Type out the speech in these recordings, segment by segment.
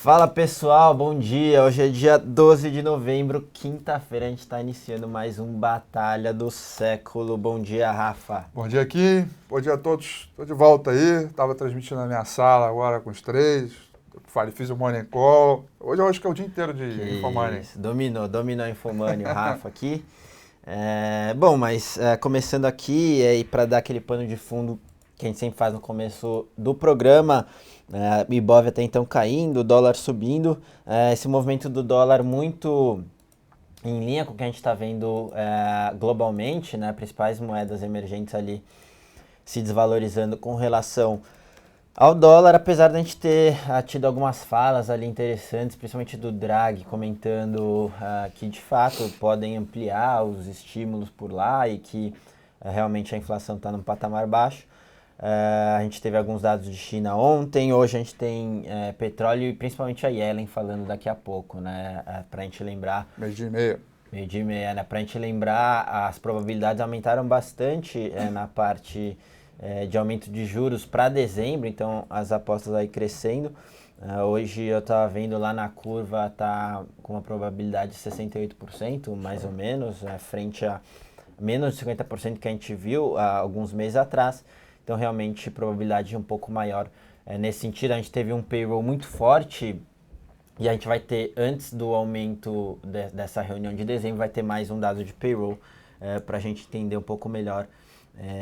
Fala pessoal, bom dia. Hoje é dia 12 de novembro, quinta-feira. A gente está iniciando mais um Batalha do Século. Bom dia, Rafa. Bom dia aqui, bom dia a todos. Estou de volta aí, estava transmitindo na minha sala agora com os três. Fiz o Morning Call. Hoje eu acho que é o dia inteiro de Que Infomoney. isso, dominou a Infomani, o Rafa aqui. Começando aqui, e para dar aquele pano de fundo que a gente sempre faz no começo do programa, Ibov até então caindo, o dólar subindo, esse movimento do dólar muito em linha com o que a gente está vendo globalmente, né, principais moedas emergentes ali se desvalorizando com relação ao dólar, apesar de a gente ter tido algumas falas ali interessantes, principalmente do Draghi comentando que de fato podem ampliar os estímulos por lá e que realmente a inflação está num patamar baixo. A gente teve alguns dados de China ontem, hoje a gente tem petróleo e principalmente a Yellen falando daqui a pouco, né? Para a gente lembrar. Meio-dia e meia. Meio-dia e meia, né? Para a gente lembrar, as probabilidades aumentaram bastante na parte de aumento de juros para dezembro, então as apostas aí crescendo. Hoje eu estava vendo lá na curva, tá com uma probabilidade de 68%, mais ou menos, frente a menos de 50% que a gente viu há alguns meses atrás. Então, realmente, probabilidade um pouco maior. Nesse sentido, a gente teve um payroll muito forte e a gente vai ter, antes do aumento dessa reunião de dezembro, vai ter mais um dado de payroll para a gente entender um pouco melhor.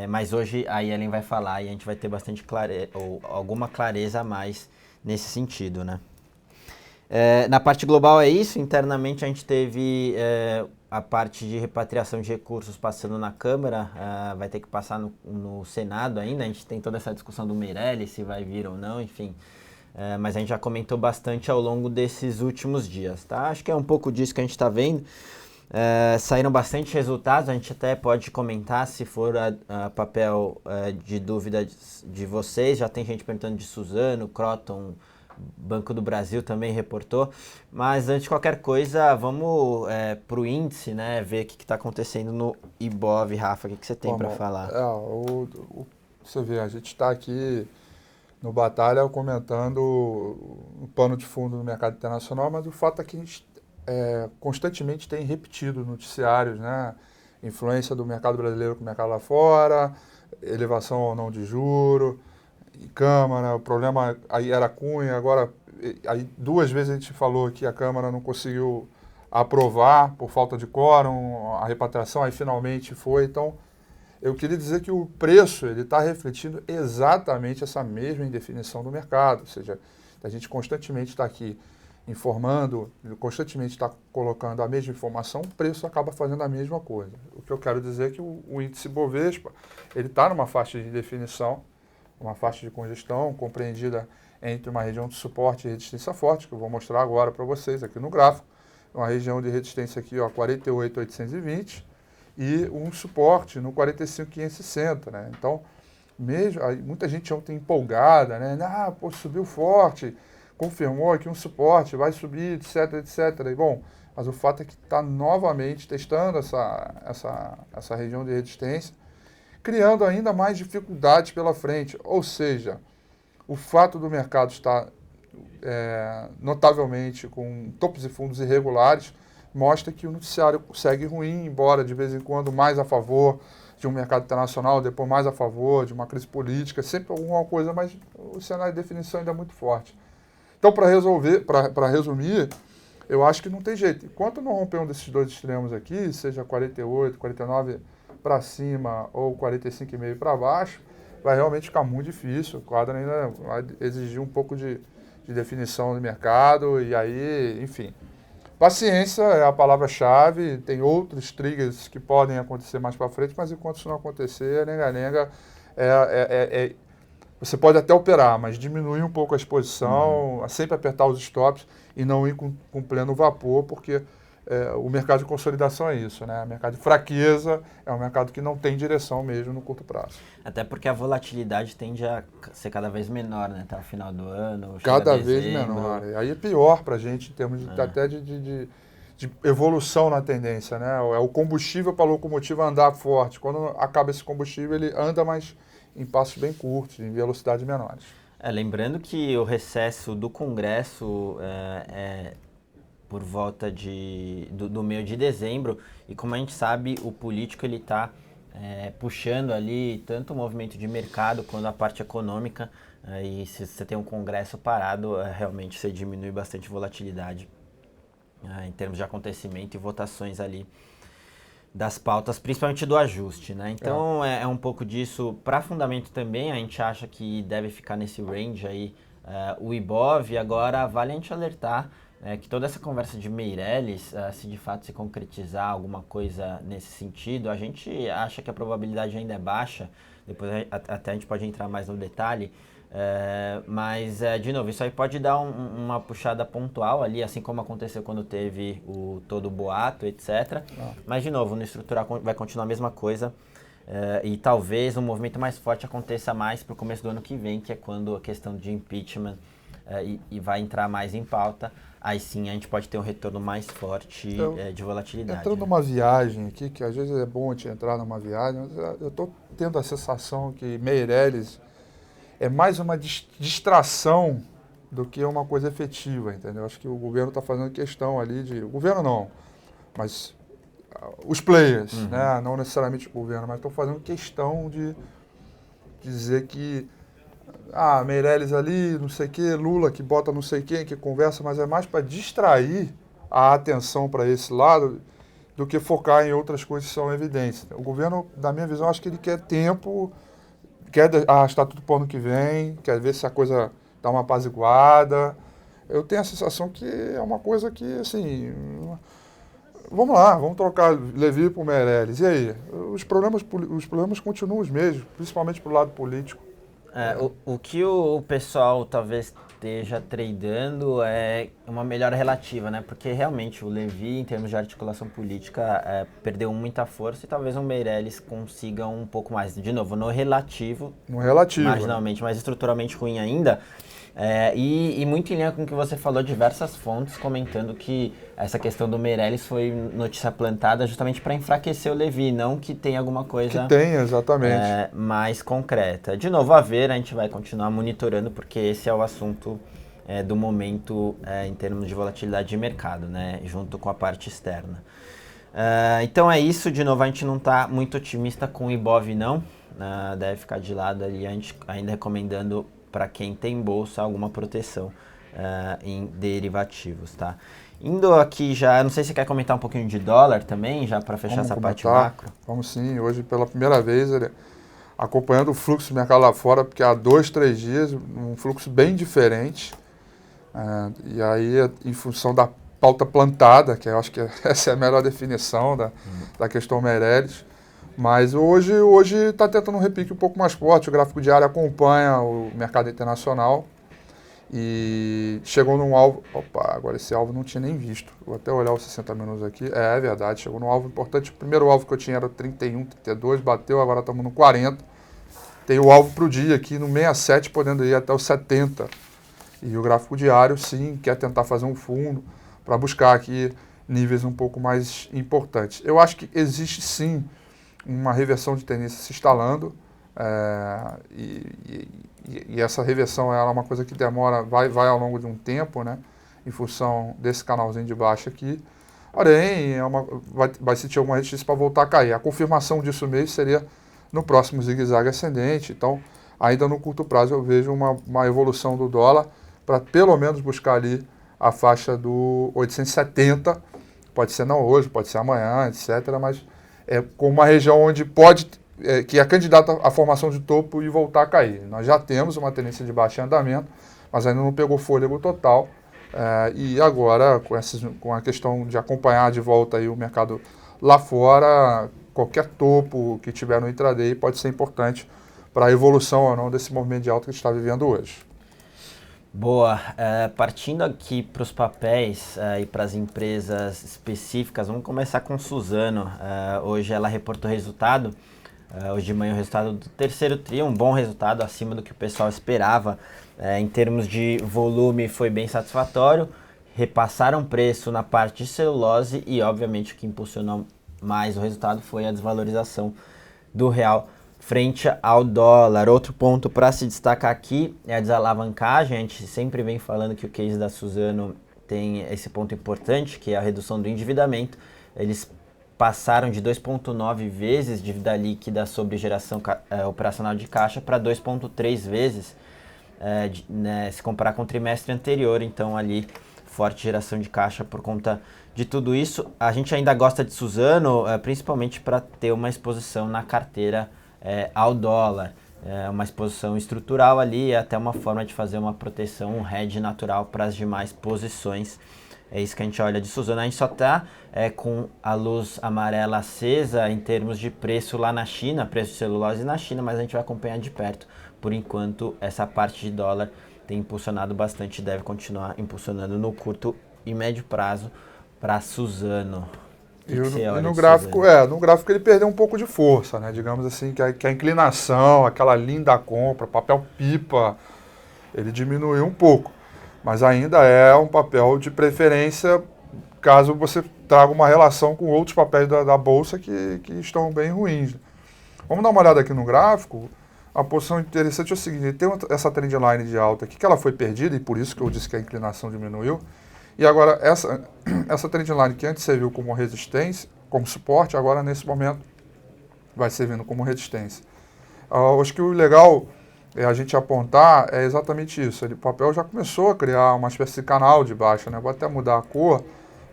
Mas hoje a Yellen vai falar e a gente vai ter bastante ou alguma clareza a mais nesse sentido, né? Na parte global é isso, internamente a gente teve a parte de repatriação de recursos passando na Câmara, vai ter que passar no Senado ainda, a gente tem toda essa discussão do Meirelles, se vai vir ou não, enfim, mas a gente já comentou bastante ao longo desses últimos dias, tá? Acho que é um pouco disso que a gente está vendo. Saíram bastante resultados, a gente até pode comentar se for a papel de dúvida de vocês, já tem gente perguntando de Suzano, Croton, Banco do Brasil também reportou, mas antes de qualquer coisa, vamos para o índice, né, ver o que está acontecendo no Ibov. Rafa, o que você tem para falar? Você vê, a gente está aqui no Batalha comentando o pano de fundo do mercado internacional, mas o fato é que a gente constantemente tem repetido noticiários, né, influência do mercado brasileiro com o mercado lá fora, elevação ou não de juro, Câmara, o problema aí era Cunha, agora aí duas vezes a gente falou que a Câmara não conseguiu aprovar por falta de quórum a repatriação, aí finalmente foi. Então, eu queria dizer que o preço ele está refletindo exatamente essa mesma indefinição do mercado, ou seja, a gente constantemente está aqui informando, constantemente está colocando a mesma informação, o preço acaba fazendo a mesma coisa. O que eu quero dizer é que o índice Bovespa ele está numa faixa de indefinição, uma faixa de congestão compreendida entre uma região de suporte e resistência forte, que eu vou mostrar agora para vocês aqui no gráfico, uma região de resistência aqui, ó, 48.820 e um suporte no 45.560, né? Então, mesmo, muita gente ontem empolgada, né? Subiu forte, confirmou aqui um suporte, vai subir, etc, etc. E, bom, mas o fato é que está novamente testando essa região de resistência, criando ainda mais dificuldades pela frente. Ou seja, o fato do mercado estar notavelmente com topos e fundos irregulares mostra que o noticiário segue ruim, embora de vez em quando mais a favor de um mercado internacional, depois mais a favor de uma crise política, sempre alguma coisa, mas o cenário de definição ainda é muito forte. Então, para resumir, eu acho que não tem jeito. Enquanto não romper um desses dois extremos aqui, seja 48, 49 para cima ou 45,5 para baixo, vai realmente ficar muito difícil. O quadro ainda vai exigir um pouco de definição do mercado e aí, enfim. Paciência é a palavra-chave, tem outros triggers que podem acontecer mais para frente, mas enquanto isso não acontecer, lenga-lenga, você pode até operar, mas diminuir um pouco a exposição, sempre apertar os stops e não ir com pleno vapor, porque o mercado de consolidação é isso, né? O mercado de fraqueza é um mercado que não tem direção mesmo no curto prazo. Até porque a volatilidade tende a ser cada vez menor, né? Até o final do ano, cada vez menor. E aí é pior para a gente em termos até de evolução na tendência, né? É o combustível para a locomotiva andar forte. Quando acaba esse combustível, ele anda mais em passos bem curtos, em velocidades menores. Lembrando que o recesso do Congresso por volta do meio de dezembro, e como a gente sabe, o político ele está puxando ali tanto o movimento de mercado quanto a parte econômica, e se você tem um Congresso parado, realmente você diminui bastante volatilidade em termos de acontecimento e votações ali das pautas, principalmente do ajuste, né? Então é um pouco disso. Para fundamento também, a gente acha que deve ficar nesse range aí o Ibov. Agora vale a gente alertar que toda essa conversa de Meirelles, se de fato se concretizar alguma coisa nesse sentido, a gente acha que a probabilidade ainda é baixa. Depois até a gente pode entrar mais no detalhe. Mas, de novo, isso aí pode dar uma puxada pontual ali, assim como aconteceu quando teve todo o boato, etc. Mas, de novo, no estrutural vai continuar a mesma coisa. E talvez um movimento mais forte aconteça mais para o começo do ano que vem, que é quando a questão de impeachment e vai entrar mais em pauta. Aí sim a gente pode ter um retorno mais forte de volatilidade. Entrando numa viagem aqui, que às vezes é bom a gente entrar numa viagem, mas eu estou tendo a sensação que Meirelles é mais uma distração do que uma coisa efetiva, entendeu? Acho que o governo está fazendo questão ali de... O governo não, mas os players, né? Não necessariamente o governo, mas estão fazendo questão de dizer que Meirelles ali, não sei o quê, Lula que bota não sei quem, que conversa, mas é mais para distrair a atenção para esse lado do que focar em outras coisas que são evidentes. O governo, da minha visão, acho que ele quer tempo, quer arrastar tudo para o ano que vem, quer ver se a coisa dá uma apaziguada. Eu tenho a sensação que é uma coisa que, assim... Vamos lá, vamos trocar Levi por Meirelles. E aí? Os problemas continuam os mesmos, principalmente para o lado político. O que o pessoal talvez esteja tradando é uma melhora relativa, né? Porque realmente o Levi, em termos de articulação política, perdeu muita força e talvez o Meirelles consiga um pouco mais. De novo, no relativo, marginalmente, mas estruturalmente ruim ainda. E muito em linha com o que você falou, diversas fontes comentando que essa questão do Meirelles foi notícia plantada justamente para enfraquecer o Levi, não que tenha alguma coisa que tenha, exatamente. Mais concreta. De novo, a ver, a gente vai continuar monitorando, porque esse é o assunto do momento em termos de volatilidade de mercado, né, junto com a parte externa. Então é isso, de novo, a gente não está muito otimista com o Ibov, não. Deve ficar de lado ali, a gente ainda recomendando para quem tem bolsa alguma proteção em derivativos, tá? Indo aqui já, não sei se você quer comentar um pouquinho de dólar também, já para fechar essa parte macro. Vamos sim, hoje pela primeira vez acompanhando o fluxo do mercado lá fora, porque há 2, 3 dias, um fluxo bem diferente, e aí em função da pauta plantada, que eu acho que essa é a melhor definição da questão Meirelles, mas hoje está tentando um repique um pouco mais forte, o gráfico diário acompanha o mercado internacional e chegou num alvo, agora esse alvo não tinha nem visto, vou até olhar os 60 minutos aqui, é verdade, chegou num alvo importante, o primeiro alvo que eu tinha era 31, 32, bateu, agora estamos no 40, tem o alvo para o dia aqui no 67, podendo ir até o 70, e o gráfico diário sim, quer tentar fazer um fundo para buscar aqui níveis um pouco mais importantes. Eu acho que existe sim uma reversão de tendência se instalando, e essa reversão é uma coisa que demora, vai ao longo de um tempo, né, em função desse canalzinho de baixo aqui, porém vai sentir alguma resistência para voltar a cair. A confirmação disso mesmo seria no próximo zigue-zague ascendente, então ainda no curto prazo eu vejo uma evolução do dólar para pelo menos buscar ali a faixa do 870, pode ser não hoje, pode ser amanhã, etc., mas com uma região onde que é candidata à formação de topo e voltar a cair. Nós já temos uma tendência de baixa em andamento, mas ainda não pegou fôlego total. E agora, com a questão de acompanhar de volta aí o mercado lá fora, qualquer topo que tiver no intraday pode ser importante para a evolução ou não desse movimento de alta que a gente está vivendo hoje. Boa. Partindo aqui para os papéis e para as empresas específicas, vamos começar com Suzano. Hoje ela reportou resultado, hoje de manhã o resultado do terceiro tri, um bom resultado acima do que o pessoal esperava. Em termos de volume foi bem satisfatório, repassaram preço na parte de celulose e obviamente o que impulsionou mais o resultado foi a desvalorização do real frente ao dólar. Outro ponto para se destacar aqui é a desalavancagem. A gente sempre vem falando que o case da Suzano tem esse ponto importante, que é a redução do endividamento. Eles passaram de 2,9 vezes dívida líquida sobre geração operacional de caixa para 2,3 vezes, se comparar com o trimestre anterior. Então ali, forte geração de caixa por conta de tudo isso. A gente ainda gosta de Suzano, principalmente para ter uma exposição na carteira ao dólar. Uma exposição estrutural ali, é até uma forma de fazer uma proteção, um hedge natural para as demais posições. É isso que a gente olha de Suzano. A gente só está com a luz amarela acesa em termos de preço lá na China, preço de celulose na China, mas a gente vai acompanhar de perto. Por enquanto, essa parte de dólar tem impulsionado bastante e deve continuar impulsionando no curto e médio prazo para Suzano. E no gráfico, no gráfico ele perdeu um pouco de força, né? Digamos assim, que a inclinação, aquela linda compra, papel pipa, ele diminuiu um pouco. Mas ainda é um papel de preferência caso você traga uma relação com outros papéis da Bolsa que estão bem ruins. Vamos dar uma olhada aqui no gráfico. A posição interessante é o seguinte, tem essa trendline de alta aqui que ela foi perdida e por isso que eu disse que a inclinação diminuiu. E agora essa trendline que antes serviu como resistência, como suporte, agora nesse momento vai servindo como resistência. Acho que o legal a gente apontar é exatamente isso. O papel já começou a criar uma espécie de canal de baixa, né? Vou até mudar a cor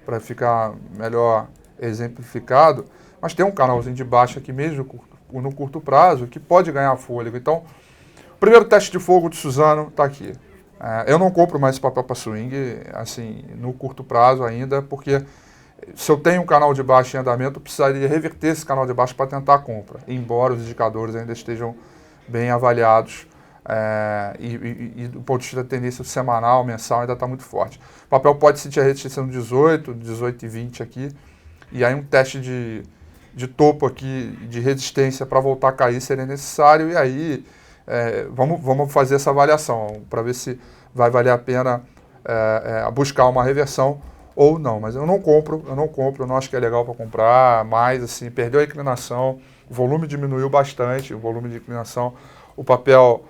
para ficar melhor exemplificado, mas tem um canalzinho de baixa aqui mesmo no curto prazo que pode ganhar fôlego. Então, o primeiro teste de fogo de Suzano está aqui. Eu não compro mais esse papel para swing, assim, no curto prazo ainda, porque se eu tenho um canal de baixa em andamento, eu precisaria reverter esse canal de baixa para tentar a compra, embora os indicadores ainda estejam bem avaliados e do ponto de vista da tendência semanal, mensal, ainda está muito forte. O papel pode sentir a resistência no 18,20 aqui, e aí um teste de topo aqui, de resistência para voltar a cair seria necessário, e aí vamos fazer essa avaliação para ver se vai valer a pena buscar uma reversão ou não. Mas eu não compro, eu não acho que é legal para comprar, mas assim, perdeu a inclinação, o volume diminuiu bastante, o volume de inclinação, o papel,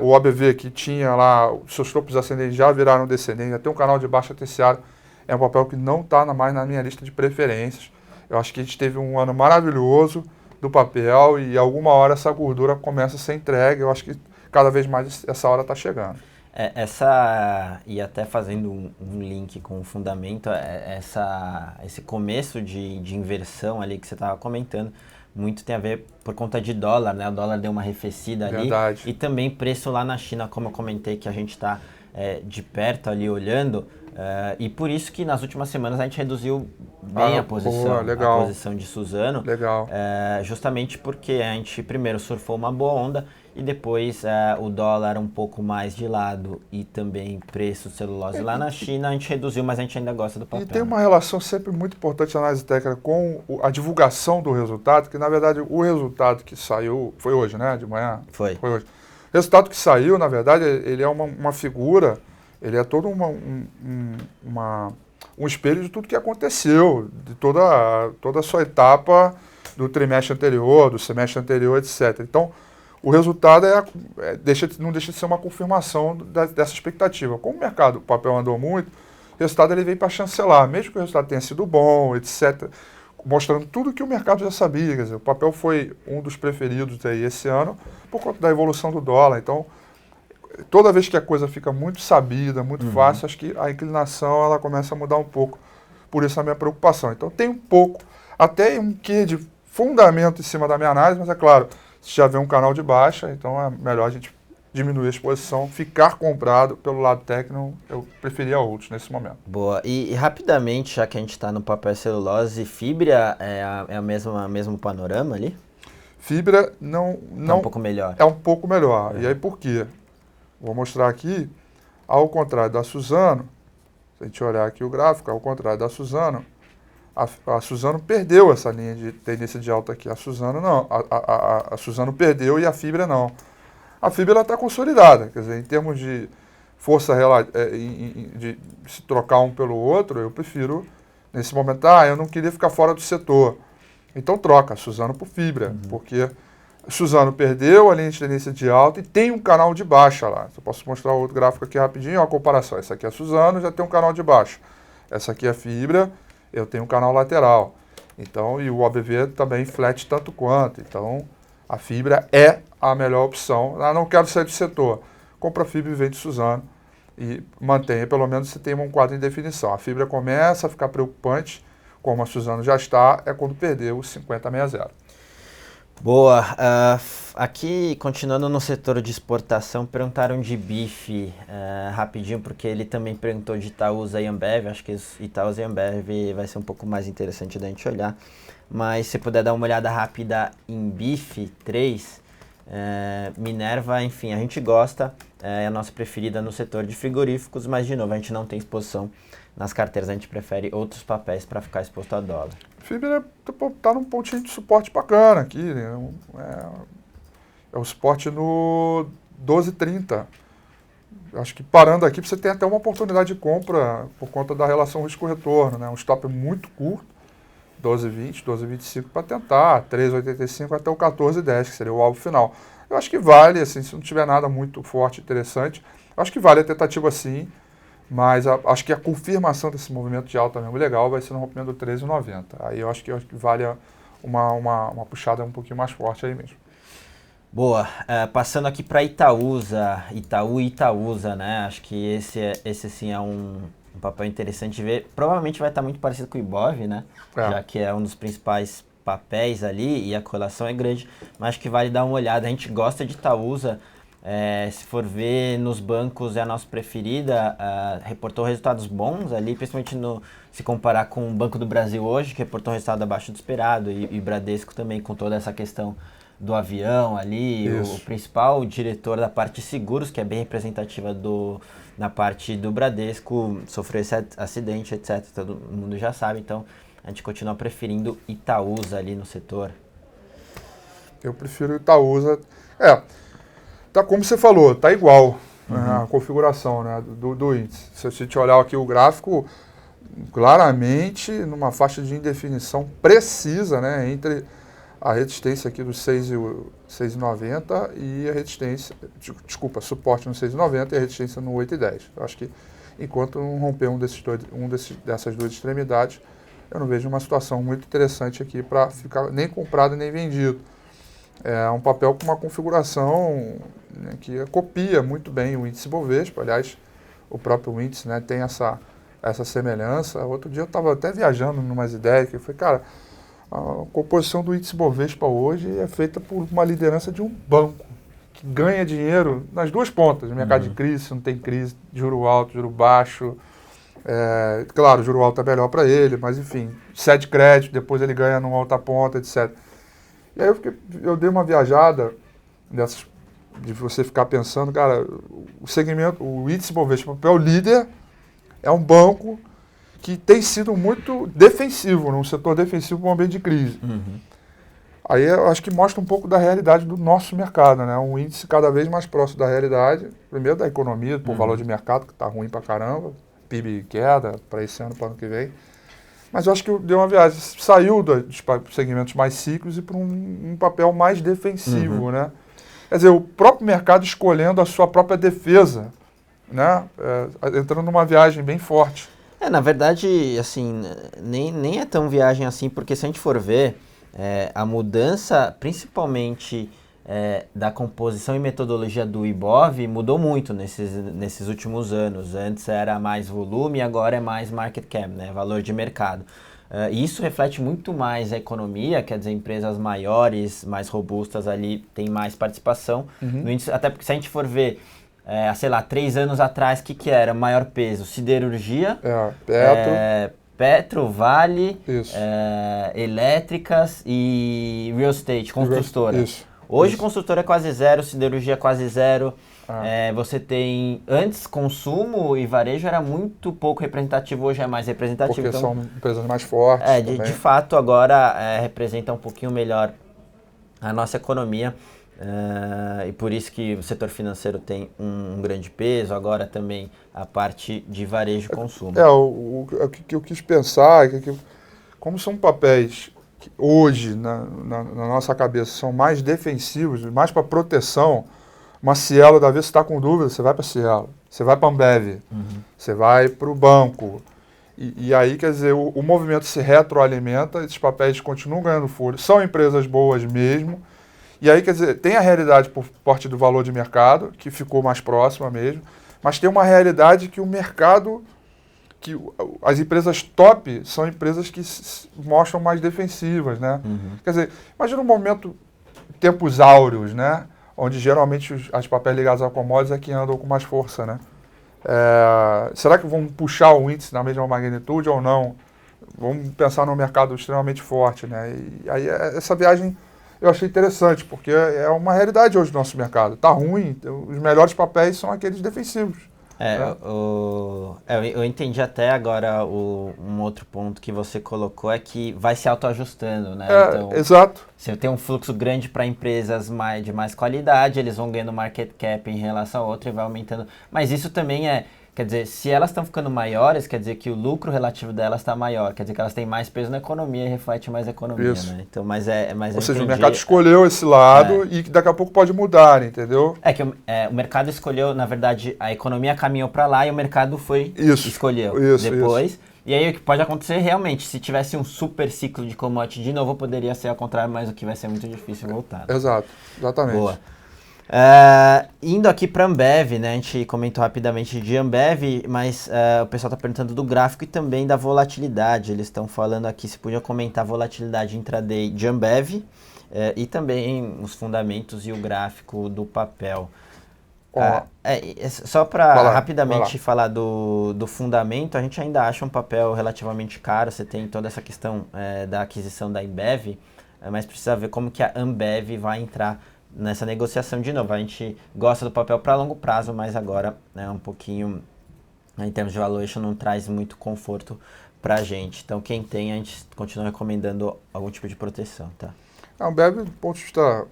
o OBV que tinha lá, os seus topos ascendentes já viraram descendentes, já tem um canal de baixa terciária, é um papel que não está mais na minha lista de preferências. Eu acho que a gente teve um ano maravilhoso do papel e alguma hora essa gordura começa a ser entregue. Eu acho que cada vez mais essa hora está chegando. E até fazendo um link com o fundamento, esse começo de inversão ali que você estava comentando, muito tem a ver por conta de dólar, né? O dólar deu uma arrefecida ali. Verdade. E também preço lá na China, como eu comentei, que a gente está de perto ali olhando. E por isso que nas últimas semanas a gente reduziu bem a posição de Suzano. Legal. Justamente porque a gente primeiro surfou uma boa onda e depois o dólar um pouco mais de lado e também preço de celulose lá na China a gente reduziu, mas a gente ainda gosta do papel. E tem uma relação sempre muito importante na análise técnica com a divulgação do resultado, que na verdade o resultado que saiu, foi hoje, né? De manhã? Foi hoje. O resultado que saiu, na verdade, ele é uma figura, ele é todo um espelho de tudo que aconteceu, de toda a sua etapa do trimestre anterior, do semestre anterior, etc. Então, o resultado não deixa de ser uma confirmação dessa expectativa. Como o papel andou muito, o resultado ele veio para chancelar, mesmo que o resultado tenha sido bom, etc., mostrando tudo que o mercado já sabia. Quer dizer, o papel foi um dos preferidos aí esse ano por conta da evolução do dólar. Então, toda vez que a coisa fica muito sabida, muito fácil, acho que a inclinação ela começa a mudar um pouco. Por isso a minha preocupação. Então tem um pouco, até um quê de fundamento em cima da minha análise, mas é claro, se já vê um canal de baixa, então é melhor a gente diminuir a exposição, ficar comprado pelo lado técnico, eu preferia outros nesse momento. Boa. E rapidamente, já que a gente está no papel celulose, fibra é o mesmo panorama ali? Fibra não É um pouco melhor. É um pouco melhor. E aí por quê? Vou mostrar aqui, ao contrário da Suzano, se a gente olhar aqui o gráfico, ao contrário da Suzano, a Suzano perdeu essa linha de tendência de alta aqui. A Suzano não. A Suzano perdeu e a fibra não. A fibra está consolidada, quer dizer, em termos de força de se trocar um pelo outro, eu prefiro, nesse momento, eu não queria ficar fora do setor. Então troca a Suzano por fibra, porque Suzano perdeu a linha de tendência de alta e tem um canal de baixa lá. Eu posso mostrar outro gráfico aqui rapidinho, ó, a comparação. Essa aqui é a Suzano, já tem um canal de baixa. Essa aqui é a fibra, eu tenho um canal lateral. Então, e o OBV também flat tanto quanto. Então, a fibra é a melhor opção. Ah, não quero sair do setor. Compra a fibra e vende Suzano e mantenha, pelo menos você tem um quadro em definição. A fibra começa a ficar preocupante, como a Suzano já está, é quando perdeu os 50,60. Boa. Aqui, continuando no setor de exportação, perguntaram de bife rapidinho, porque ele também perguntou de Itaúsa e Ambev. Acho que Itaúsa e Ambev vai ser um pouco mais interessante da gente olhar. Mas se puder dar uma olhada rápida em bife 3, Minerva, enfim, a gente gosta, é a nossa preferida no setor de frigoríficos, mas de novo, a gente não tem exposição nas carteiras, a gente prefere outros papéis para ficar exposto a dólar. Fibra está num pontinho de suporte bacana aqui, né? É o suporte no 12,30. Acho que parando aqui você tem até uma oportunidade de compra por conta da relação risco-retorno, né? Um stop muito curto, 12,20, 12,25 para tentar, 13,85 até o 14,10, que seria o alvo final. Eu acho que vale, assim, se não tiver nada muito forte e interessante, acho que vale a tentativa sim, mas acho que a confirmação desse movimento de alta mesmo legal vai ser no rompimento do 13,90. Aí eu acho que vale uma puxada um pouquinho mais forte aí mesmo. Boa. Passando aqui para Itaúsa, Itaú e Itaúsa, né? Acho que esse sim é um papel interessante de ver. Provavelmente vai estar muito parecido com o Ibov, né? Já que é um dos principais papéis ali e a correlação é grande, mas acho que vale dar uma olhada. A gente gosta de Itaúsa. Se for ver nos bancos, é a nossa preferida, reportou resultados bons ali, principalmente se comparar com o Banco do Brasil hoje, que reportou um resultado abaixo do esperado, e Bradesco também, com toda essa questão do avião ali, o principal diretor da parte de seguros, que é bem representativa na parte do Bradesco, sofreu esse acidente, etc. Todo mundo já sabe, então a gente continua preferindo Itaúsa ali no setor. Eu prefiro Itaúsa. Tá como você falou, tá igual a configuração, né, do índice. Se a gente olhar aqui o gráfico, claramente numa faixa de indefinição precisa, né, entre a resistência aqui dos 6,90 e a resistência, suporte no 6,90 e a resistência no 8,10. Eu acho que enquanto não romper dessas duas extremidades, eu não vejo uma situação muito interessante aqui para ficar nem comprado nem vendido. É um papel com uma configuração, né, que copia muito bem o índice Bovespa. Aliás, o próprio índice, né, tem essa semelhança. Outro dia eu estava até viajando em umas ideias que eu falei, cara, a composição do índice Bovespa hoje é feita por uma liderança de um banco que ganha dinheiro nas duas pontas, no mercado de crise, não tem crise, juro alto, juro baixo. Claro, o juro alto é melhor para ele, mas enfim, cede crédito, depois ele ganha numa alta ponta, etc. E aí eu dei uma viajada de você ficar pensando, cara, o segmento, o índice Bovespa, o papel líder, é um banco que tem sido muito defensivo, num setor defensivo para um ambiente de crise. Aí eu acho que mostra um pouco da realidade do nosso mercado, né? Um índice cada vez mais próximo da realidade, primeiro da economia, por valor de mercado, que está ruim para caramba, PIB queda para esse ano, para o ano que vem. Mas eu acho que deu uma viagem, saiu dos segmentos mais ciclos e para um papel mais defensivo, né? Quer dizer, o próprio mercado escolhendo a sua própria defesa, né? Entrando numa viagem bem forte. Na verdade, assim, nem é tão viagem assim, porque se a gente for ver, a mudança, principalmente da composição e metodologia do Ibov, mudou muito nesses últimos anos. Antes era mais volume, agora é mais market cap, né, valor de mercado. E isso reflete muito mais a economia, quer dizer, empresas maiores, mais robustas ali, têm mais participação no índice, até porque se a gente for ver, sei lá, 3 anos atrás, o que era maior peso? Siderurgia, Petro, Vale, elétricas e real estate, construtora. Hoje construtora é quase zero, siderurgia é quase zero. Você tem, antes, consumo e varejo era muito pouco representativo, hoje é mais representativo. Porque são empresas mais fortes. De fato, agora representa um pouquinho melhor a nossa economia. E por isso que o setor financeiro tem um grande peso, agora também a parte de varejo e consumo. O que eu quis pensar é que como são papéis que hoje, na nossa cabeça, são mais defensivos, mais para proteção, uma Cielo da vez, você está com dúvida, você vai para a Cielo, você vai para a Ambev, você vai para o banco. E aí, quer dizer, o movimento se retroalimenta, esses papéis continuam ganhando folha, são empresas boas mesmo. E aí, quer dizer, tem a realidade por parte do valor de mercado, que ficou mais próxima mesmo, mas tem uma realidade que o mercado, que as empresas top são empresas que se mostram mais defensivas, né? Quer dizer, imagina um momento, tempos áureos, né? Onde geralmente os papéis ligados a commodities é que andam com mais força, né? Será que vão puxar o índice na mesma magnitude ou não? Vamos pensar num mercado extremamente forte, né? E aí essa viagem eu achei interessante, porque é uma realidade hoje do nosso mercado. Está ruim, os melhores papéis são aqueles defensivos. Eu entendi até agora um outro ponto que você colocou é que vai se autoajustando, né? Então, exato. se eu tenho um fluxo grande para empresas de mais qualidade, eles vão ganhando market cap em relação a outra e vai aumentando. Mas isso também quer dizer, se elas estão ficando maiores, quer dizer que o lucro relativo delas está maior, quer dizer que elas têm mais peso na economia e reflete mais a economia, Isso. né? Então, ou seja, o mercado escolheu esse lado e daqui a pouco pode mudar, entendeu? É que o mercado escolheu, na verdade, a economia caminhou para lá e o mercado escolheu depois. Isso. E aí o que pode acontecer realmente, se tivesse um super ciclo de commodity de novo, poderia ser ao contrário, mas o que vai ser muito difícil voltar. Né? Exato, exatamente. Boa. Indo aqui para Ambev, né? A gente comentou rapidamente de Ambev, mas o pessoal está perguntando do gráfico e também da volatilidade. Eles estão falando aqui se podia comentar a volatilidade intraday de Ambev e também os fundamentos e o gráfico do papel. Só para rapidamente falar do fundamento, a gente ainda acha um papel relativamente caro. Você tem toda essa questão da aquisição da Ambev, mas precisa ver como que a Ambev vai entrar nessa negociação de novo. A gente gosta do papel para longo prazo, mas agora um pouquinho, em termos de valuation, não traz muito conforto para a gente. Então, quem tem, a gente continua recomendando algum tipo de proteção. Tá? A Ambev, do ponto de vista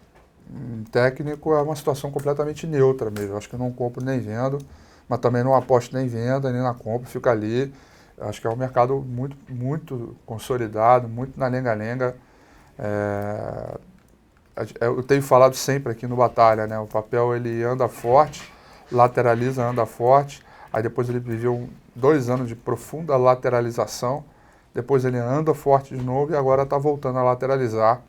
técnico, é uma situação completamente neutra mesmo. Acho que eu não compro nem vendo, mas também não aposto nem venda, nem na compra, fica ali. Acho que é um mercado muito, muito consolidado, muito na lenga-lenga. Eu tenho falado sempre aqui no Batalha, né? O papel ele anda forte, lateraliza, anda forte, aí depois ele viveu 2 anos de profunda lateralização, depois ele anda forte de novo e agora está voltando a lateralizar.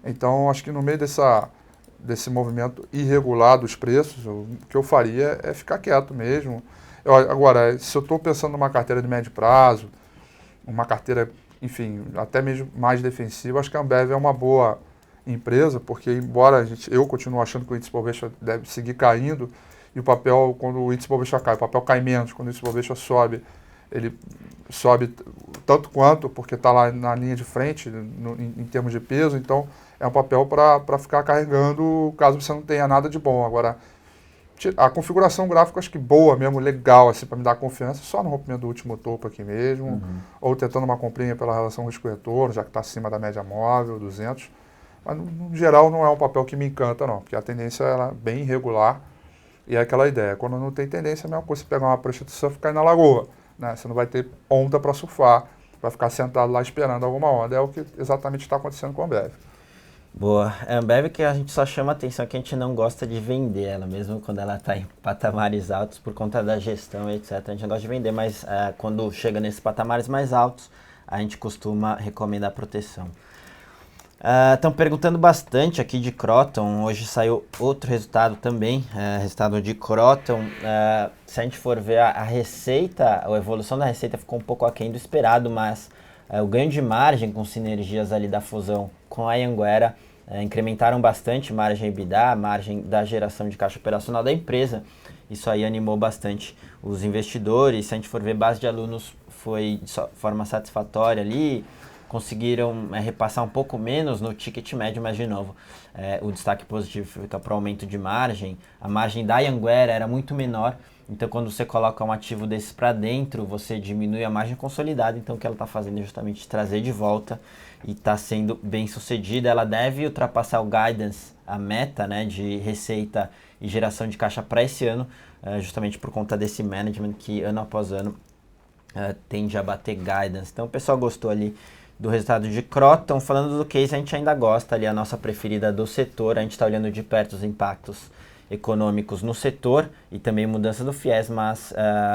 Então, acho que no meio desse movimento irregular dos preços, o que eu faria é ficar quieto mesmo. Agora, se eu estou pensando numa carteira de médio prazo, uma carteira, enfim, até mesmo mais defensiva, acho que a Ambev é uma boa empresa, porque embora eu continuo achando que o índice Bovespa deve seguir caindo, e o papel, quando o índice Bovespa cai, o papel cai menos, quando o índice Bovespa sobe, ele sobe tanto quanto, porque está lá na linha de frente, em termos de peso, então é um papel para ficar carregando caso você não tenha nada de bom. Agora, a configuração gráfica acho que boa mesmo, legal, assim, para me dar confiança, só no rompimento do último topo aqui mesmo, ou tentando uma comprinha pela relação risco-retorno, já que está acima da média móvel, 200. Mas, no geral, não é um papel que me encanta, não, porque a tendência é bem irregular e é aquela ideia. Quando não tem tendência, é a mesma coisa você pegar uma prancha de surf e cair na lagoa. Né? Você não vai ter onda para surfar, vai ficar sentado lá esperando alguma onda. É o que exatamente está acontecendo com a Ambev. Boa. É a Ambev que a gente só chama atenção que a gente não gosta de vender ela, mesmo quando ela está em patamares altos por conta da gestão, etc. A gente não gosta de vender, mas quando chega nesses patamares mais altos, a gente costuma recomendar proteção. Estão perguntando bastante aqui de Croton. Hoje saiu outro resultado também, resultado de Croton. Se a gente for ver a receita, a evolução da receita ficou um pouco aquém do esperado, mas o ganho de margem com sinergias ali da fusão com a Anhanguera incrementaram bastante margem EBITDA, margem da geração de caixa operacional da empresa. Isso aí animou bastante os investidores. Se a gente for ver, base de alunos foi de forma satisfatória ali, conseguiram repassar um pouco menos no ticket médio, mas de novo, o destaque positivo fica para o aumento de margem. A margem da Anhanguera era muito menor, então quando você coloca um ativo desses para dentro, você diminui a margem consolidada, então o que ela está fazendo é justamente trazer de volta e está sendo bem sucedida. Ela deve ultrapassar o guidance, a meta, né, de receita e geração de caixa para esse ano, justamente por conta desse management que ano após ano tende a bater guidance. Então o pessoal gostou ali do resultado de Kroton. Falando do case, a gente ainda gosta ali, a nossa preferida do setor, a gente está olhando de perto os impactos econômicos no setor e também mudança do FIES, mas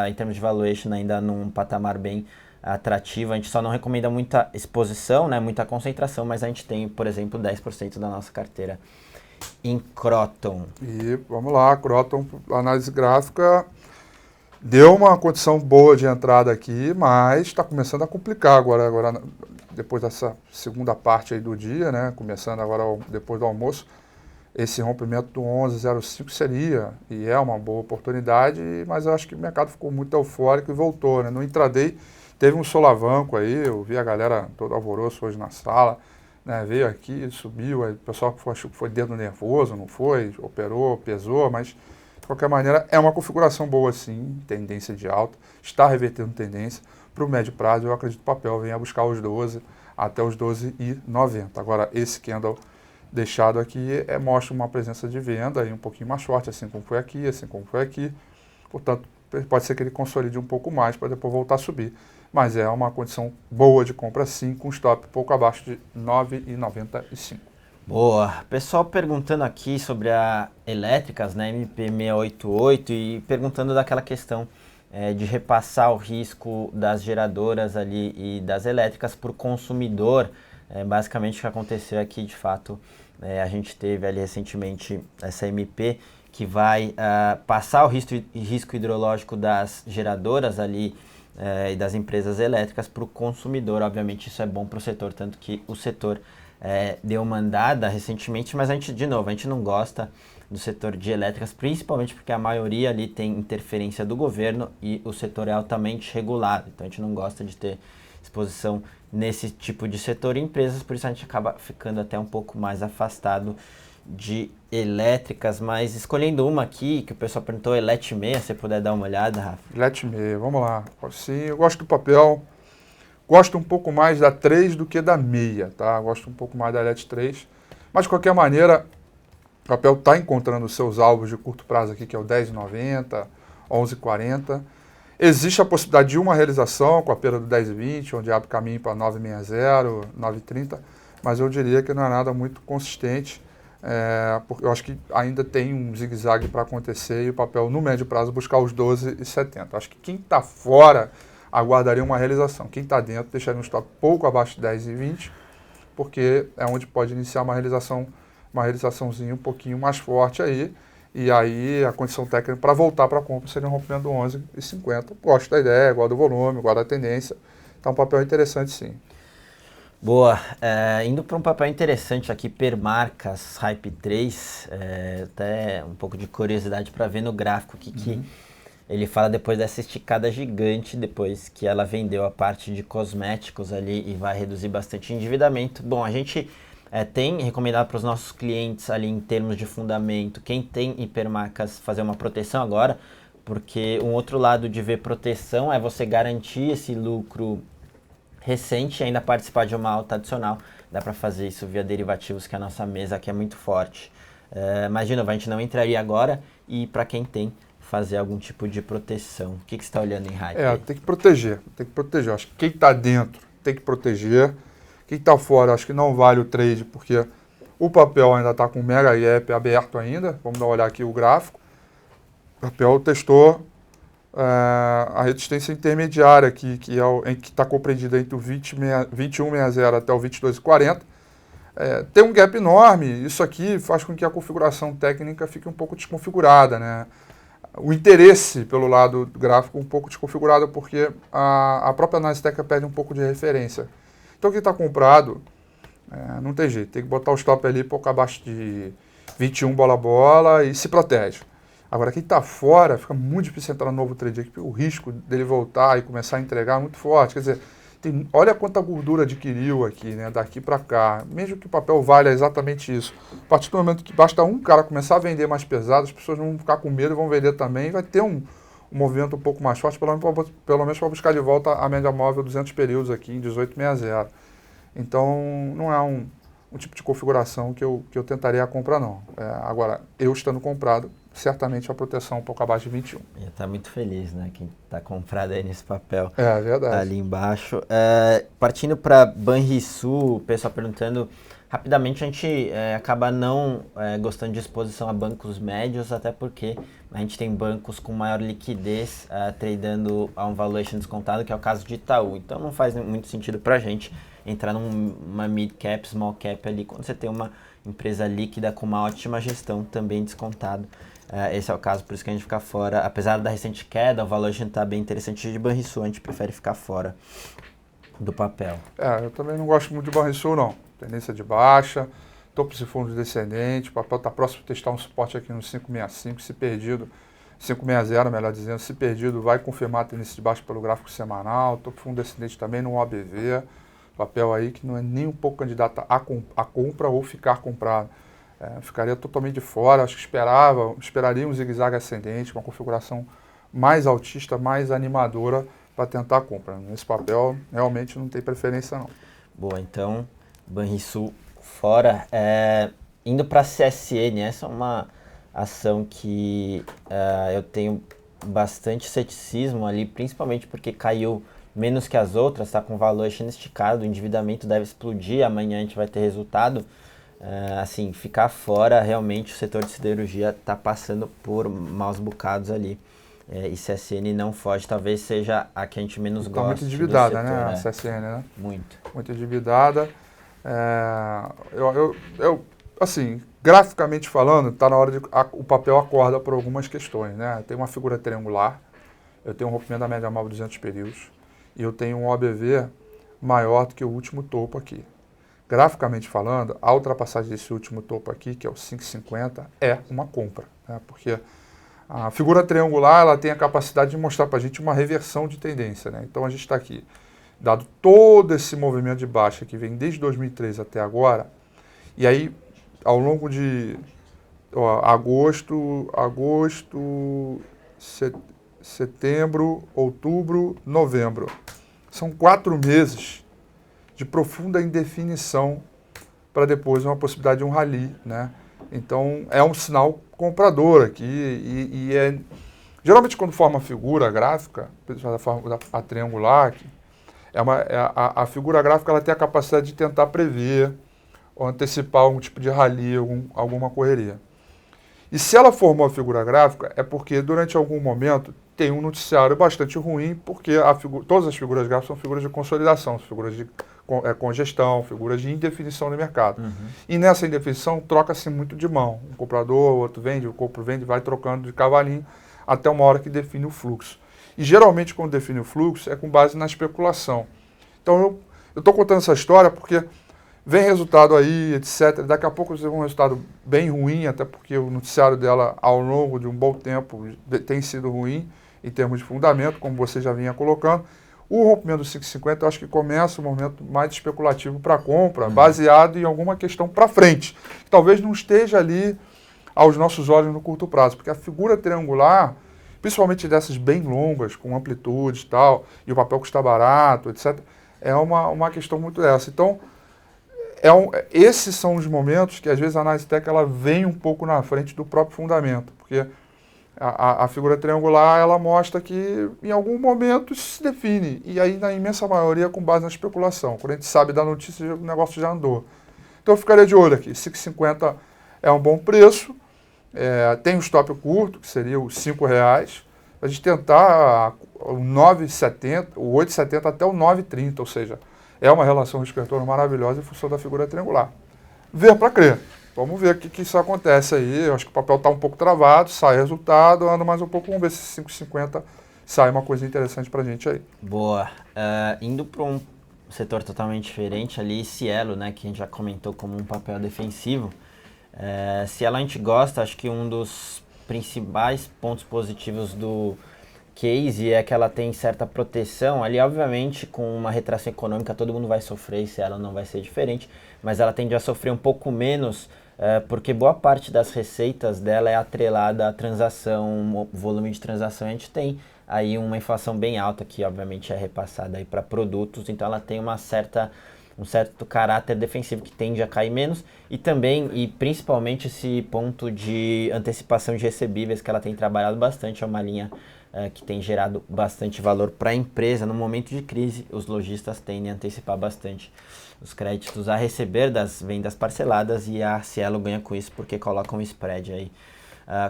em termos de valuation ainda num patamar bem atrativo. A gente só não recomenda muita exposição, né, muita concentração, mas a gente tem, por exemplo, 10% da nossa carteira em Kroton. E vamos lá, Kroton, análise gráfica, deu uma condição boa de entrada aqui, mas está começando a complicar agora, depois dessa segunda parte aí do dia, né, começando agora depois do almoço. Esse rompimento do 11,05 seria, e é uma boa oportunidade, mas eu acho que o mercado ficou muito eufórico e voltou, né? No intraday teve um solavanco aí, eu vi a galera todo alvoroço hoje na sala, né? Veio aqui, subiu, aí o pessoal achou que foi dedo nervoso, não foi, operou, pesou, mas de qualquer maneira é uma configuração boa sim, tendência de alta, está revertendo tendência. Para o médio prazo, eu acredito que o papel venha buscar os 12 até os 12,90. Agora, esse candle deixado aqui mostra uma presença de venda aí um pouquinho mais forte, assim como foi aqui, assim como foi aqui. Portanto, pode ser que ele consolide um pouco mais para depois voltar a subir. Mas é uma condição boa de compra sim, com stop pouco abaixo de 9,95. Boa. Pessoal perguntando aqui sobre a Elétricas, né, MP688, e perguntando daquela questão de repassar o risco das geradoras ali e das elétricas para o consumidor. Basicamente o que aconteceu aqui, de fato, a gente teve ali recentemente essa MP que vai passar o risco hidrológico das geradoras ali e das empresas elétricas para o consumidor. Obviamente isso é bom para o setor, tanto que o setor deu uma andada recentemente, mas a gente não gosta do setor de elétricas, principalmente porque a maioria ali tem interferência do governo e o setor é altamente regulado, então a gente não gosta de ter exposição nesse tipo de setor e empresas, por isso a gente acaba ficando até um pouco mais afastado de elétricas, mas escolhendo uma aqui, que o pessoal perguntou, Elet6, se você puder dar uma olhada, Rafa. Elet6, vamos lá. Sim, eu gosto do papel, gosto um pouco mais da 3 do que da meia, tá? Gosto um pouco mais da Elet3, mas de qualquer maneira, o papel está encontrando os seus alvos de curto prazo aqui, que é o 10,90, 11,40. Existe a possibilidade de uma realização com a perda do 10,20, onde abre caminho para 9,60, 9,30, mas eu diria que não é nada muito consistente, porque eu acho que ainda tem um zigue-zague para acontecer e o papel no médio prazo buscar os 12,70. Acho que quem está fora aguardaria uma realização. Quem está dentro deixaria um stop pouco abaixo de 10,20, porque é onde pode iniciar uma realizaçãozinha um pouquinho mais forte aí, e aí a condição técnica para voltar para a compra seria um rompimento do 11,50. Gosto da ideia, gosto do volume, gosto da tendência, então um papel interessante sim. Boa, indo para um papel interessante aqui, Permarcas Hype 3, até um pouco de curiosidade para ver no gráfico que ele fala depois dessa esticada gigante, depois que ela vendeu a parte de cosméticos ali e vai reduzir bastante endividamento. Bom, a gente tem recomendado para os nossos clientes ali em termos de fundamento, quem tem hipermarcas fazer uma proteção agora, porque um outro lado de ver proteção é você garantir esse lucro recente e ainda participar de uma alta adicional. Dá para fazer isso via derivativos, que a nossa mesa aqui é muito forte. Mas de novo, a gente não entraria agora e para quem tem, fazer algum tipo de proteção. O que você está olhando em hype? Tem que proteger. Acho que quem está dentro tem que proteger. Quem está fora, acho que não vale o trade, porque o papel ainda está com o mega gap aberto ainda. Vamos dar uma olhada aqui o gráfico. O papel testou a resistência intermediária aqui, que está compreendida entre o 21,60 até o 22,40. Tem um gap enorme. Isso aqui faz com que a configuração técnica fique um pouco desconfigurada, né? O interesse pelo lado gráfico um pouco desconfigurado, porque a própria análise técnica perde um pouco de referência. Então, quem está comprado, não tem jeito, tem que botar o stop ali pouco abaixo de 21 bola e se protege. Agora, quem está fora, fica muito difícil entrar no novo trade aqui, porque o risco dele voltar e começar a entregar é muito forte. Quer dizer, olha quanta gordura adquiriu aqui, né, daqui para cá. Mesmo que o papel valha exatamente isso. A partir do momento que basta um cara começar a vender mais pesado, as pessoas vão ficar com medo e vão vender também. E vai ter um movimento um pouco mais forte, pelo menos para buscar de volta a média móvel 200 períodos aqui em 18,60. Então, não é um tipo de configuração que eu tentaria a compra, não. Agora, eu estando comprado, certamente a proteção um pouco abaixo de 21. Já está muito feliz, né? Quem está comprado aí nesse papel. É verdade. Ali embaixo. Partindo para Banrisul, o pessoal perguntando, rapidamente a gente acaba não gostando de exposição a bancos médios, até porque a gente tem bancos com maior liquidez tradando a um valuation descontado, que é o caso de Itaú. Então não faz muito sentido para a gente entrar numa mid cap, small cap ali, quando você tem uma empresa líquida com uma ótima gestão também descontado. Esse é o caso, por isso que a gente fica fora. Apesar da recente queda, o valuation está bem interessante de Banrisul, a gente prefere ficar fora do papel. Eu também não gosto muito de Banrisul, não. Tendência de baixa, topos e fundos descendentes, o papel está próximo de testar um suporte aqui no 565, se perdido, 560, melhor dizendo, se perdido, vai confirmar a tendência de baixa pelo gráfico semanal, topo e fundo descendente também no OBV, papel aí que não é nem um pouco candidato a compra ou ficar comprado. Ficaria totalmente de fora, acho que esperaria um zigue-zague ascendente, uma configuração mais altista, mais animadora para tentar a compra. Nesse papel, realmente não tem preferência não. Boa, então, Banrisul fora. Indo para a CSN, essa é uma ação que eu tenho bastante ceticismo ali, principalmente porque caiu menos que as outras, está com valuation esticado, o endividamento deve explodir, amanhã a gente vai ter resultado. Assim, ficar fora, realmente o setor de siderurgia está passando por maus bocados ali. E CSN não foge, talvez seja a que a gente menos gosta. Está muito endividada, setor, né? A CSN, né? Muito endividada. Assim, graficamente falando, está na hora de o papel acorda por algumas questões, né? Tem uma figura triangular, eu tenho um rompimento da média móvel de 200 períodos e eu tenho um OBV maior do que o último topo aqui. Graficamente falando, a ultrapassagem desse último topo aqui, que é o 5,50, é uma compra, né? Porque a figura triangular ela tem a capacidade de mostrar para a gente uma reversão de tendência, né? Então a gente está aqui, dado todo esse movimento de baixa que vem desde 2003 até agora, e aí ao longo de agosto, setembro, outubro, novembro, são 4 meses de profunda indefinição para depois uma possibilidade de um rally, né? Então é um sinal comprador aqui e geralmente quando forma a figura gráfica, a triangular aqui, a figura gráfica ela tem a capacidade de tentar prever ou antecipar algum tipo de rally, alguma correria. E se ela formou a figura gráfica, é porque durante algum momento tem um noticiário bastante ruim, porque todas as figuras gráficas são figuras de consolidação, figuras de congestão, figuras de indefinição no mercado. Uhum. E nessa indefinição troca-se muito de mão. Um comprador, o outro vende, o compro vende, vai trocando de cavalinho até uma hora que define o fluxo. E geralmente quando define o fluxo é com base na especulação. Então eu estou contando essa história porque vem resultado aí, etc. Daqui a pouco você vai um resultado bem ruim, até porque o noticiário dela ao longo de um bom tempo tem sido ruim em termos de fundamento, como você já vinha colocando. O rompimento do 5,50 eu acho que começa um momento mais especulativo para compra, baseado em alguma questão para frente, que talvez não esteja ali aos nossos olhos no curto prazo, porque a figura triangular, principalmente dessas bem longas, com amplitude e tal, e o papel custa barato, etc., é uma questão muito dessa. Então, esses são os momentos que às vezes a análise técnica ela vem um pouco na frente do próprio fundamento, porque a figura triangular ela mostra que em algum momento isso se define, e aí na imensa maioria com base na especulação. Quando a gente sabe da notícia, o negócio já andou. Então eu ficaria de olho aqui, 5,50 é um bom preço, tem um stop curto, que seria os R$5, a gente tentar o 9,70, o 8,70 até o 9,30, ou seja, é uma relação risco-retorno maravilhosa em função da figura triangular. Ver para crer. Vamos ver o que isso acontece aí. Eu acho que o papel está um pouco travado, sai resultado, anda mais um pouco, vamos ver se 5,50 sai uma coisa interessante para a gente aí. Boa. Indo para um setor totalmente diferente ali, Cielo, né, que a gente já comentou como um papel defensivo. Cielo a gente gosta, acho que um dos principais pontos positivos do case é que ela tem certa proteção ali, obviamente com uma retração econômica todo mundo vai sofrer, se ela não vai ser diferente, mas ela tende a sofrer um pouco menos porque boa parte das receitas dela é atrelada à transação, volume de transação. A gente tem aí uma inflação bem alta que obviamente é repassada aí para produtos, então ela tem uma certa um certo caráter defensivo que tende a cair menos, e também, e principalmente, esse ponto de antecipação de recebíveis que ela tem trabalhado bastante, é uma linha que tem gerado bastante valor para a empresa. No momento de crise, os lojistas tendem a antecipar bastante os créditos a receber das vendas parceladas, e a Cielo ganha com isso porque coloca um spread aí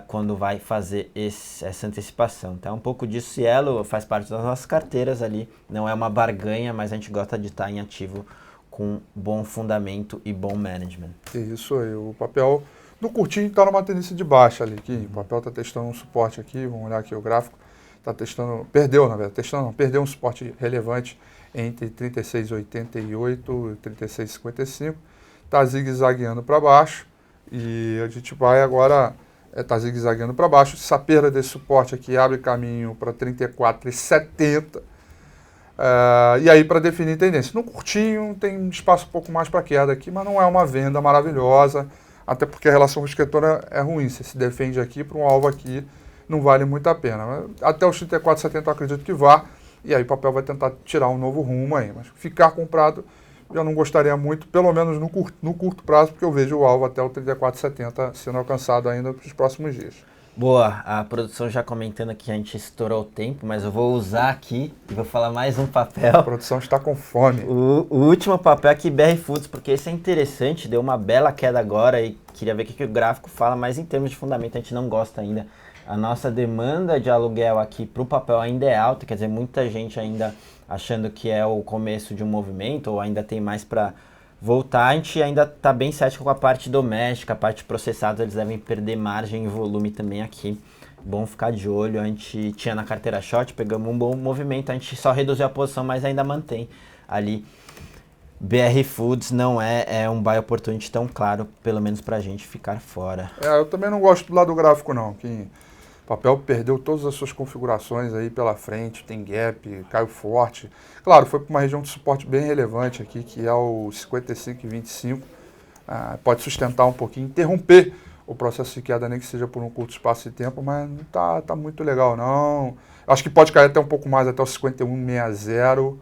quando vai fazer essa antecipação. Então, um pouco disso. Cielo faz parte das nossas carteiras ali, não é uma barganha, mas a gente gosta de estar em ativo com bom fundamento e bom management. Isso aí, o papel no curtinho está numa tendência de baixa ali, que o papel está testando um suporte aqui, vamos olhar aqui o gráfico, está testando, perdeu um suporte relevante entre 36,88 e 36,55, está zigue-zagueando para baixo, e a gente vai agora, está zigue-zagueando para baixo, essa perda desse suporte aqui abre caminho para 34,70, e aí para definir tendência. No curtinho tem espaço um pouco mais para queda aqui, mas não é uma venda maravilhosa, até porque a relação risco-retorno é ruim. Você se defende aqui para um alvo aqui, não vale muito a pena. Até os 34,70 eu acredito que vá, e aí o papel vai tentar tirar um novo rumo aí. Mas ficar comprado eu não gostaria muito, pelo menos no curto prazo, porque eu vejo o alvo até o 34,70 sendo alcançado ainda para os próximos dias. Boa, a produção já comentando que a gente estourou o tempo, mas eu vou usar aqui e vou falar mais um papel. A produção está com fome. O último papel aqui, BR Foods, porque esse é interessante, deu uma bela queda agora e queria ver o que o gráfico fala, mas em termos de fundamento a gente não gosta ainda. A nossa demanda de aluguel aqui para o papel ainda é alta, quer dizer, muita gente ainda achando que é o começo de um movimento ou ainda tem mais para voltar. A gente ainda está bem cético com a parte doméstica, a parte processada, eles devem perder margem e volume também aqui. Bom ficar de olho. A gente tinha na carteira short, pegamos um bom movimento, a gente só reduziu a posição, mas ainda mantém ali. BR Foods não é um buy opportunity tão claro, pelo menos para a gente ficar fora. Eu também não gosto do lado gráfico não, que o papel perdeu todas as suas configurações aí pela frente, tem gap, caiu forte. Claro, foi para uma região de suporte bem relevante aqui, que é o 55,25. Pode sustentar um pouquinho, interromper o processo de queda, nem que seja por um curto espaço de tempo, mas não tá muito legal não. Acho que pode cair até um pouco mais, até o 51,60,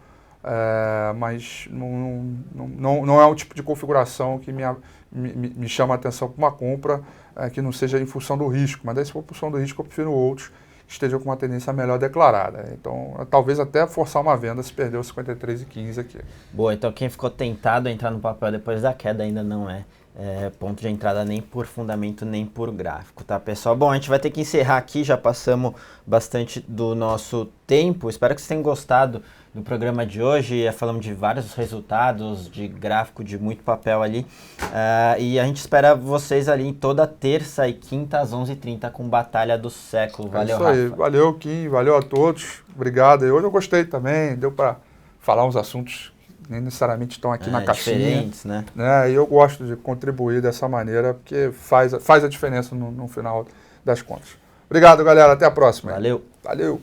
mas não é um tipo de configuração que me chama a atenção para uma compra, que não seja em função do risco, mas daí se for em função do risco eu prefiro outros que estejam com uma tendência melhor declarada. Então, talvez até forçar uma venda se perder os 53,15 aqui. Boa, então quem ficou tentado a entrar no papel depois da queda ainda não é ponto de entrada nem por fundamento nem por gráfico, tá, pessoal? Bom, a gente vai ter que encerrar aqui, já passamos bastante do nosso tempo. Espero que vocês tenham gostado do programa de hoje. Falamos de vários resultados, de gráfico, de muito papel ali, e a gente espera vocês ali em toda terça e quinta às 11h30 com Batalha do Século. Valeu, isso aí. Rafa. Valeu, Kim, valeu a todos, obrigado. Hoje eu gostei também, deu para falar uns assuntos que nem necessariamente estão aqui na caixinha. Diferentes, né? E eu gosto de contribuir dessa maneira, porque faz a diferença no final das contas. Obrigado, galera. Até a próxima. Valeu. Valeu.